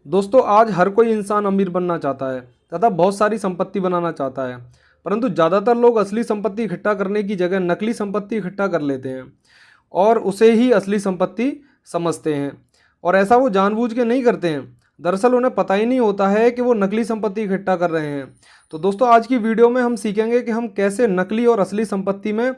दोस्तों आज हर कोई इंसान अमीर बनना चाहता है तथा बहुत सारी संपत्ति बनाना चाहता है। परंतु ज़्यादातर लोग असली संपत्ति इकट्ठा करने की जगह नकली संपत्ति इकट्ठा कर लेते हैं और उसे ही असली संपत्ति समझते हैं। और ऐसा वो जानबूझ के नहीं करते हैं, दरअसल उन्हें पता ही नहीं होता है कि वो नकली संपत्ति इकट्ठा कर रहे हैं। तो दोस्तों आज की वीडियो में हम सीखेंगे कि हम कैसे नकली और असली संपत्ति में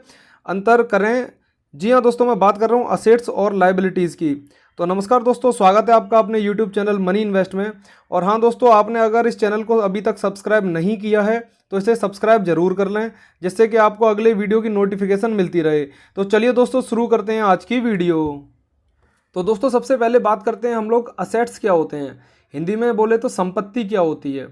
अंतर करें। जी हाँ दोस्तों, मैं बात कर रहा हूँ असेट्स और लाइबिलिटीज़ की। तो नमस्कार दोस्तों, स्वागत है आपका अपने यूट्यूब चैनल मनी इन्वेस्ट में। और हाँ दोस्तों, आपने अगर इस चैनल को अभी तक सब्सक्राइब नहीं किया है तो इसे सब्सक्राइब जरूर कर लें, जिससे कि आपको अगले वीडियो की नोटिफिकेशन मिलती रहे। तो चलिए दोस्तों शुरू करते हैं आज की वीडियो। तो दोस्तों सबसे पहले बात करते हैं हम लोग असेट्स क्या होते हैं। हिंदी में बोले तो संपत्ति क्या होती है।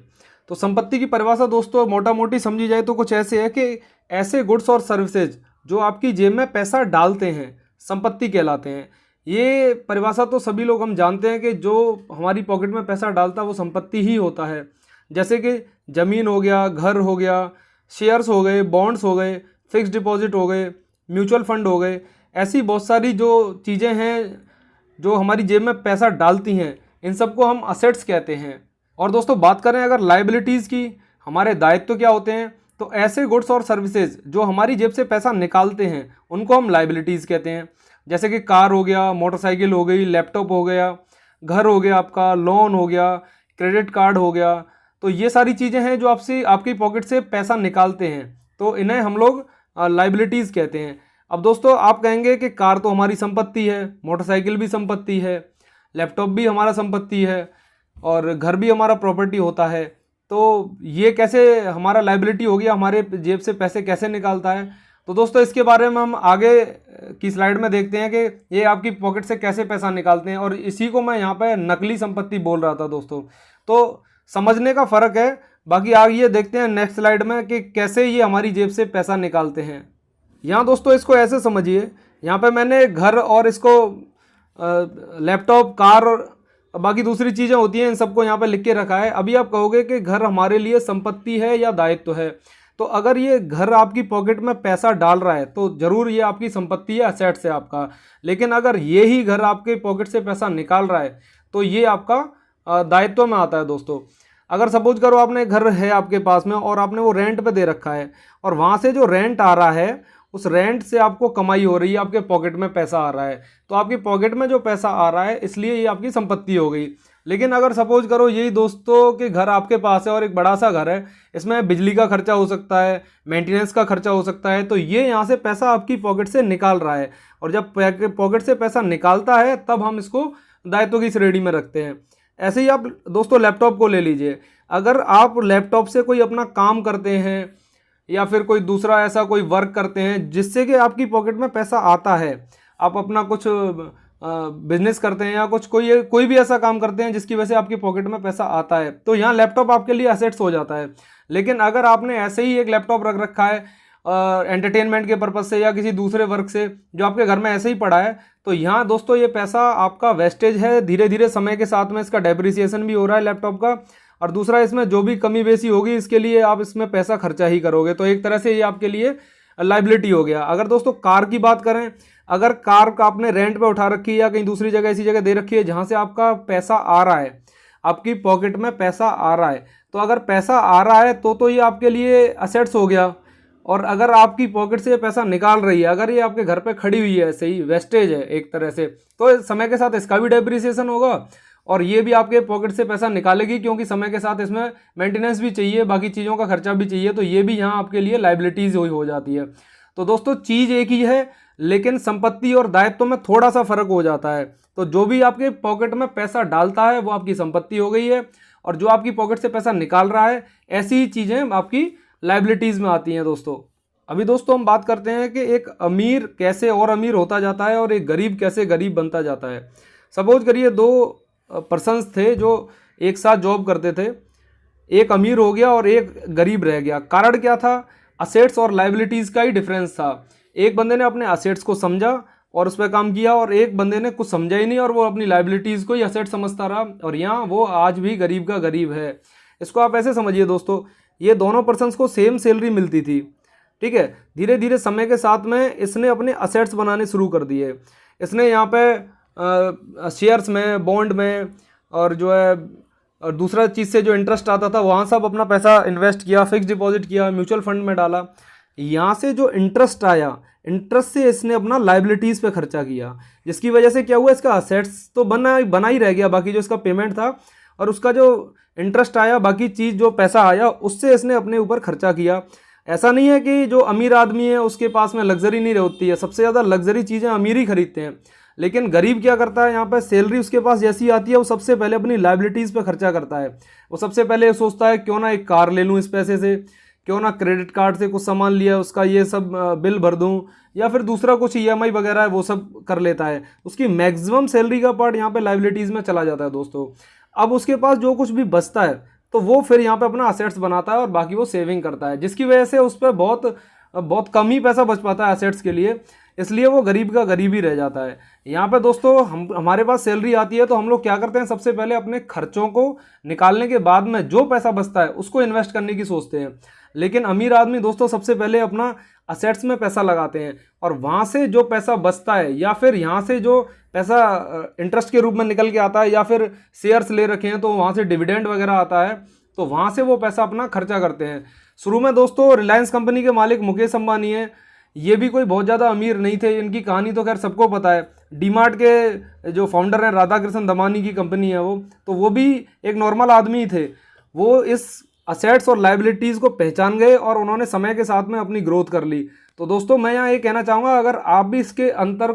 तो संपत्ति की परिभाषा दोस्तों मोटा मोटी समझी जाए तो कुछ ऐसे है कि ऐसे गुड्स और सर्विसेज जो आपकी जेब में पैसा डालते हैं संपत्ति कहलाते हैं। ये परिभाषा तो सभी लोग हम जानते हैं कि जो हमारी पॉकेट में पैसा डालता है वो संपत्ति ही होता है। जैसे कि ज़मीन हो गया, घर हो गया, शेयर्स हो गए, बॉन्ड्स हो गए, फिक्स डिपॉजिट हो गए, म्यूचुअल फंड हो गए। ऐसी बहुत सारी जो चीज़ें हैं जो हमारी जेब में पैसा डालती हैं, इन सबको हम असेट्स कहते हैं। और दोस्तों बात करें अगर लाइबिलिटीज़ की, हमारे दायित्व क्या होते हैं, तो ऐसे गुड्स और सर्विसेज जो हमारी जेब से पैसा निकालते हैं उनको हम लाइबिलिटीज़ कहते हैं। जैसे कि कार हो गया, मोटरसाइकिल हो गई, लैपटॉप हो गया, घर हो गया, आपका लोन हो गया, क्रेडिट कार्ड हो गया। तो ये सारी चीज़ें हैं जो आपसे आपकी पॉकेट से पैसा निकालते हैं, तो इन्हें हम लोग लाइबिलिटीज़ कहते हैं। अब दोस्तों आप कहेंगे कि कार तो हमारी संपत्ति है, मोटरसाइकिल भी संपत्ति है, लैपटॉप भी हमारा संपत्ति है और घर भी हमारा प्रॉपर्टी होता है। तो ये कैसे हमारा लाइबिलिटी हो गया, हमारे जेब से पैसे कैसे निकालता है। तो दोस्तों इसके बारे में हम आगे की स्लाइड में देखते हैं कि ये आपकी पॉकेट से कैसे पैसा निकालते हैं, और इसी को मैं यहाँ पे नकली संपत्ति बोल रहा था दोस्तों। तो समझने का फ़र्क है। बाकी आगे देखते हैं नेक्स्ट स्लाइड में कि कैसे ये हमारी जेब से पैसा निकालते हैं। यहाँ दोस्तों इसको ऐसे समझिए, यहाँ पे मैंने घर और इसको लैपटॉप, कार और बाकी दूसरी चीज़ें होती हैं, इन सबको यहाँ पे लिख के रखा है। अभी आप कहोगे कि घर हमारे लिए संपत्ति है या दायित्व है। तो अगर ये घर आपकी पॉकेट में पैसा डाल रहा है तो ज़रूर ये आपकी संपत्ति है, असेट्स है आपका। लेकिन अगर ये ही घर आपके पॉकेट से पैसा निकाल रहा है तो ये आपका दायित्व में आता है दोस्तों। अगर सपोज करो आपने घर है आपके पास में और आपने वो रेंट पे दे रखा है, और वहाँ से जो रेंट आ रहा है उस रेंट से आपको कमाई हो रही है, आपके पॉकेट में पैसा आ रहा है, तो आपकी पॉकेट में जो पैसा आ रहा है इसलिए ये आपकी संपत्ति हो गई। लेकिन अगर सपोज करो यही दोस्तों के घर आपके पास है और एक बड़ा सा घर है, इसमें बिजली का खर्चा हो सकता है, मेंटेनेंस का खर्चा हो सकता है, तो ये यहाँ से पैसा आपकी पॉकेट से निकाल रहा है। और जब पॉकेट से पैसा निकालता है तब हम इसको दायित्व की श्रेणी में रखते हैं। ऐसे ही आप दोस्तों लैपटॉप को ले लीजिए। अगर आप लैपटॉप से कोई अपना काम करते हैं या फिर कोई दूसरा ऐसा कोई वर्क करते हैं जिससे कि आपकी पॉकेट में पैसा आता है, आप अपना कुछ बिजनेस करते हैं या कुछ कोई भी ऐसा काम करते हैं जिसकी वजह से आपकी पॉकेट में पैसा आता है, तो यहाँ लैपटॉप आपके लिए असेट्स हो जाता है। लेकिन अगर आपने ऐसे ही एक लैपटॉप रख रखा है एंटरटेनमेंट के पर्पज़ से या किसी दूसरे वर्क से जो आपके घर में ऐसे ही पड़ा है, तो यहाँ दोस्तों ये पैसा आपका वेस्टेज है। धीरे धीरे समय के साथ में इसका डेप्रिसिएशन भी हो रहा है लैपटॉप का, और दूसरा इसमें जो भी कमी बेसी होगी इसके लिए आप इसमें पैसा खर्चा ही करोगे। तो एक तरह से ये आपके लिए लाइबिलिटी हो गया। अगर दोस्तों कार की बात करें, अगर कार का आपने रेंट पे उठा रखी है या कहीं दूसरी जगह ऐसी जगह दे रखी है जहाँ से आपका पैसा आ रहा है, आपकी पॉकेट में पैसा आ रहा है, तो अगर पैसा आ रहा है तो ये आपके लिए असेट्स हो गया। और अगर आपकी पॉकेट से ये पैसा निकाल रही है, अगर ये आपके घर पे खड़ी हुई है, ऐसे ही वेस्टेज है एक तरह से, तो समय के साथ इसका भी डेप्रिसिएशन होगा और ये भी आपके पॉकेट से पैसा निकालेगी, क्योंकि समय के साथ इसमें मेंटेनेंस भी चाहिए, बाकी चीज़ों का खर्चा भी चाहिए, तो ये भी यहाँ आपके लिए लाइबिलिटीज़ हो जाती है। तो दोस्तों चीज़ एक ही है, लेकिन संपत्ति और दायित्व में थोड़ा सा फर्क हो जाता है। तो जो भी आपके पॉकेट में पैसा डालता है वो आपकी संपत्ति हो गई है, और जो आपकी पॉकेट से पैसा निकाल रहा है ऐसी ही चीज़ें आपकी लाइबिलिटीज़ में आती हैं दोस्तों। अभी दोस्तों हम बात करते हैं कि एक अमीर कैसे और अमीर होता जाता है और एक गरीब कैसे गरीब बनता जाता है। सपोज करिए दो पर्सन्स थे जो एक साथ जॉब करते थे, एक अमीर हो गया और एक गरीब रह गया। कारण क्या था? असेट्स और लाइबिलिटीज़ का ही डिफरेंस था। एक बंदे ने अपने असेट्स को समझा और उस पर काम किया, और एक बंदे ने कुछ समझा ही नहीं और वो अपनी लाइबिलिटीज़ को ही असेट समझता रहा, और यहाँ वो आज भी गरीब का गरीब है। इसको आप ऐसे समझिए दोस्तों, ये दोनों पर्सन्स को सेम सैलरी मिलती थी, ठीक है। धीरे धीरे समय के साथ में इसने अपने असेट्स बनाने शुरू कर दिए। इसने यहाँ पे शेयर्स में, बॉन्ड में, और जो है और दूसरा चीज़ से जो इंटरेस्ट आता था वहाँ सब अपना पैसा इन्वेस्ट किया, फिक्स डिपॉजिट किया, म्यूचुअल फंड में डाला। यहाँ से जो इंटरेस्ट आया, इंटरेस्ट से इसने अपना लाइबिलिटीज़ पे खर्चा किया, जिसकी वजह से क्या हुआ, इसका असेट्स तो बना ही रह गया, बाकी जो इसका पेमेंट था और उसका जो इंटरेस्ट आया, बाकी चीज़ जो पैसा आया उससे इसने अपने ऊपर खर्चा किया। ऐसा नहीं है कि जो अमीर आदमी है उसके पास में लग्जरी नहीं होती है, सबसे ज़्यादा लग्जरी चीज़ें अमीर ही खरीदते हैं। लेकिन गरीब क्या करता है, यहाँ पर सैलरी उसके पास जैसी आती है वो सबसे पहले अपनी लाइबिलिटीज़ पे खर्चा करता है। वो सबसे पहले सोचता है क्यों ना एक कार ले लूँ इस पैसे से, क्यों ना क्रेडिट कार्ड से कुछ सामान लिया उसका ये सब बिल भर दूँ, या फिर दूसरा कुछ ईएमआई वगैरह है वो सब कर लेता है। उसकी मैक्सिमम सैलरी का पार्ट यहाँ पे लाइबिलिटीज़ में चला जाता है दोस्तों। अब उसके पास जो कुछ भी बचता है तो वो फिर यहाँ पे अपना असेट्स बनाता है और बाकी वो सेविंग करता है, जिसकी वजह से उस पर बहुत कम ही पैसा बच पाता है असेट्स के लिए, इसलिए वो गरीब का गरीब ही रह जाता है। यहाँ पे दोस्तों हमारे पास सैलरी आती है तो हम लोग क्या करते हैं, सबसे पहले अपने खर्चों को निकालने के बाद में जो पैसा बचता है उसको इन्वेस्ट करने की सोचते हैं। लेकिन अमीर आदमी दोस्तों सबसे पहले अपना असेट्स में पैसा लगाते हैं और वहाँ से जो पैसा बचता है या फिर यहाँ से जो पैसा इंटरेस्ट के रूप में निकल के आता है या फिर शेयर्स ले रखे हैं तो वहाँ से डिविडेंड वगैरह आता है, तो वहाँ से वो पैसा अपना खर्चा करते हैं। शुरू में दोस्तों रिलायंस कंपनी के मालिक मुकेश अंबानी हैं, ये भी कोई बहुत ज़्यादा अमीर नहीं थे, इनकी कहानी तो खैर सबको पता है। डीमार्ट के जो फाउंडर हैं राधा कृष्ण दमानी की कंपनी है वो, तो वो भी एक नॉर्मल आदमी थे। वो इस असेट्स और लाइबिलिटीज़ को पहचान गए और उन्होंने समय के साथ में अपनी ग्रोथ कर ली। तो दोस्तों मैं यहाँ ये कहना चाहूँगा, अगर आप भी इसके अंतर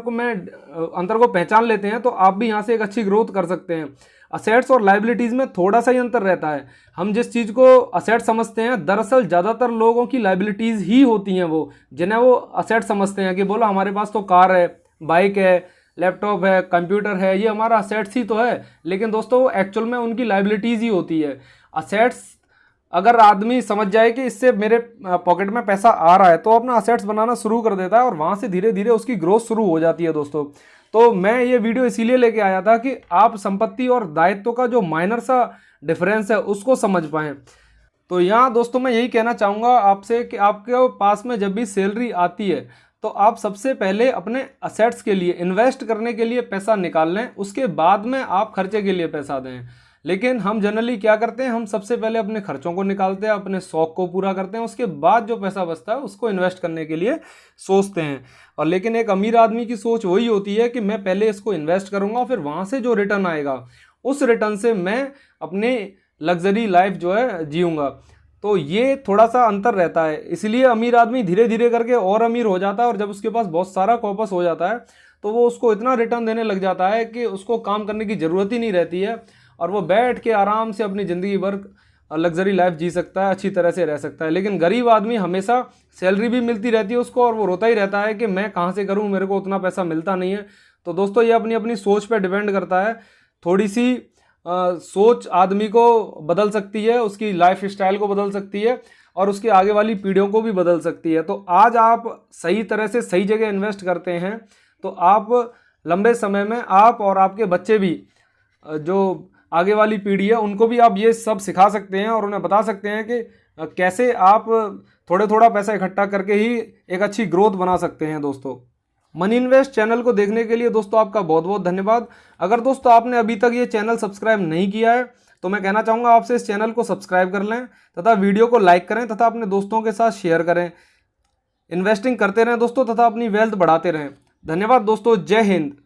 को पहचान लेते हैं तो आप भी यहाँ से एक अच्छी ग्रोथ कर सकते हैं। असेट्स और लाइबिलिटीज़ में थोड़ा सा ही अंतर रहता है। हम जिस चीज़ को असेट समझते हैं दरअसल ज़्यादातर लोगों की लाइबिलिटीज़ ही होती हैं वो, जिन्हें वो असेट समझते हैं कि बोलो हमारे पास तो कार है, बाइक है, लैपटॉप है, कंप्यूटर है, ये हमारा असेट्स ही तो है। लेकिन दोस्तों वो एक्चुअल में उनकी लाइबिलिटीज़ ही होती है। असेट्स अगर आदमी समझ जाए कि इससे मेरे पॉकेट में पैसा आ रहा है तो अपना असेट्स बनाना शुरू कर देता है और वहाँ से धीरे धीरे उसकी ग्रोथ शुरू हो जाती है दोस्तों। तो मैं ये वीडियो इसीलिए लेके आया था कि आप संपत्ति और दायित्व का जो माइनर सा डिफरेंस है उसको समझ पाएँ। तो यहाँ दोस्तों मैं यही कहना चाहूँगा आपसे कि आपके पास में जब भी सैलरी आती है तो आप सबसे पहले अपने असेट्स के लिए इन्वेस्ट करने के लिए पैसा निकाल लें, उसके बाद में आप खर्चे के लिए पैसा दें। लेकिन हम जनरली क्या करते हैं, हम सबसे पहले अपने खर्चों को निकालते हैं, अपने शौक को पूरा करते हैं, उसके बाद जो पैसा बचता है उसको इन्वेस्ट करने के लिए सोचते हैं। और लेकिन एक अमीर आदमी की सोच वही होती है कि मैं पहले इसको इन्वेस्ट करूंगा, फिर वहाँ से जो रिटर्न आएगा उस रिटर्न से मैं अपने लग्जरी लाइफ जो है जीऊँगा। तो ये थोड़ा सा अंतर रहता है, इसलिए अमीर आदमी धीरे धीरे करके और अमीर हो जाता है और जब उसके पास बहुत सारा कॉर्पस हो जाता है तो वो उसको इतना रिटर्न देने लग जाता है कि उसको काम करने की ज़रूरत ही नहीं रहती है और वो बैठ के आराम से अपनी ज़िंदगी भर लग्जरी लाइफ जी सकता है, अच्छी तरह से रह सकता है। लेकिन गरीब आदमी हमेशा सैलरी भी मिलती रहती है उसको और वो रोता ही रहता है कि मैं कहाँ से करूँ, मेरे को उतना पैसा मिलता नहीं है। तो दोस्तों ये अपनी अपनी सोच पर डिपेंड करता है। थोड़ी सी सोच आदमी को बदल सकती है, उसकी लाइफ स्टाइल को बदल सकती है और उसके आगे वाली पीढ़ियों को भी बदल सकती है। तो आज आप सही तरह से सही जगह इन्वेस्ट करते हैं तो आप लंबे समय में आप और आपके बच्चे भी, जो आगे वाली पीढ़ी है, उनको भी आप ये सब सिखा सकते हैं और उन्हें बता सकते हैं कि कैसे आप थोड़ा थोड़ा पैसा इकट्ठा करके ही एक अच्छी ग्रोथ बना सकते हैं। दोस्तों मनी इन्वेस्ट चैनल को देखने के लिए दोस्तों आपका बहुत बहुत धन्यवाद। अगर दोस्तों आपने अभी तक ये चैनल सब्सक्राइब नहीं किया है तो मैं कहना चाहूँगा आपसे इस चैनल को सब्सक्राइब कर लें तथा वीडियो को लाइक करें तथा अपने दोस्तों के साथ शेयर करें। इन्वेस्टिंग करते रहें दोस्तों तथा अपनी वेल्थ बढ़ाते रहें। धन्यवाद दोस्तों, जय हिंद।